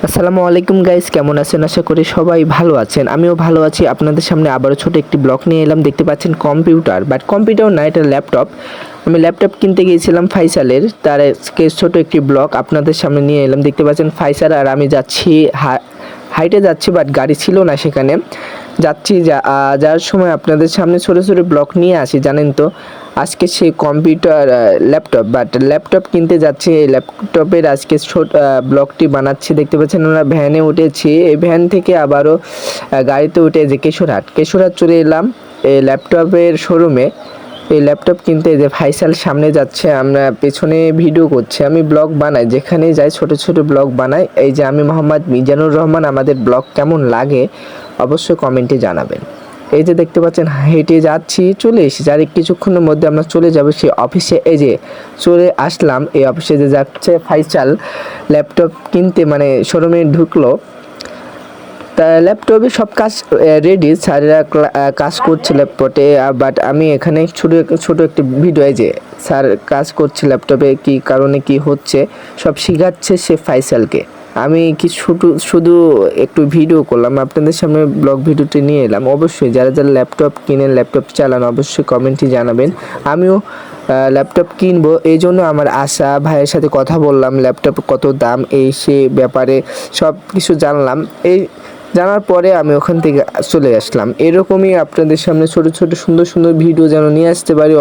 আসসালামু আলাইকুম গাইস, কেমন আছেন? আশা করি সবাই ভালো আছেন। আমিও ভালো আছি। আপনাদের সামনে আবারও ছোট একটি ব্লগ নিয়ে এলাম। দেখতে পাচ্ছেন কম্পিউটার, বাট কম্পিউটার না, এটা ল্যাপটপ। আমি ল্যাপটপ কিনতে গিয়েছিলাম ফাইসালের, তার ছোট একটি ব্লগ আপনাদের সামনে নিয়ে এলাম। দেখতে পাচ্ছেন ফাইসাল আর আমি যাচ্ছি, হাইটে যাচ্ছি, বাট গাড়ি ছিল না সেখানে। যাচ্ছি যাওয়ার সময় আপনাদের সামনে ছোট ছোট ব্লগ নিয়ে আসি, জানেন তো। আজকে সেই কম্পিউটার ল্যাপটপ কিনতে যাচ্ছি। এই ল্যাপটপের আজকে ছোট ব্লগটি বানাচ্ছি। দেখতে পাচ্ছেন আমরা ভ্যানে উঠেছি, এই ভ্যান থেকে আবারও গাড়িতে উঠে যে কেশরহাট চলে এলাম এই ল্যাপটপের শোরুমে। এই ল্যাপটপ কিনতে যে ফাইসাল সামনে যাচ্ছে, আমরা পেছনে ভিডিও করছি। আমি ব্লগ বানাই, যেখানে যাই ছোট ছোট ব্লগ বানাই। এই যে আমি মোহাম্মদ মিজানুর রহমান। আমাদের ব্লগ কেমন লাগে অবশ্যই কমেন্টে জানাবেন। এই যে দেখতে পাচ্ছেন হেঁটে যাচ্ছি, চলে এসেছি। আর কিছুক্ষণের মধ্যে আমরা চলে যাব সেই অফিসে। এই যে চলে আসলাম এই অফিসে, যে যাচ্ছে ফাইসাল ল্যাপটপ কিনতে, মানে শোরুমে ঢুকলো। তা ল্যাপটপে সব কাজ রেডি, স্যারেরা কাজ করছে ল্যাপটপে। বাট আমি এখানে ছোট একটি ভিডিও, এই যে স্যার কাজ করছে ল্যাপটপে, কি কারণে কি হচ্ছে সব শিখাচ্ছে সে ফাইসালকে। আমি কি শুধু একটু ভিডিও করলাম, আপনাদের সামনে ব্লগ ভিডিওটি নিয়ে এলাম। অবশ্যই যারা যারা ল্যাপটপ কিনেন, ল্যাপটপ চালান, অবশ্যই কমেন্টে জানাবেন। আমিও ল্যাপটপ কিনবো, এই জন্য আমার আশা। ভাইয়ের সাথে কথা বললাম, ল্যাপটপ কত দাম এই সে ব্যাপারে সব কিছু জানলাম। এই জানার পরে আমি ওখান থেকে চলে আসলাম। এরকমই আপনাদের সামনে ছোট ছোট সুন্দর সুন্দর ভিডিও যেন নিয়ে আসতে পারি।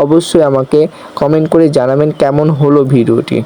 অবশ্যই আমাকে কমেন্ট করে জানাবেন কেমন হলো ভিডিওটি।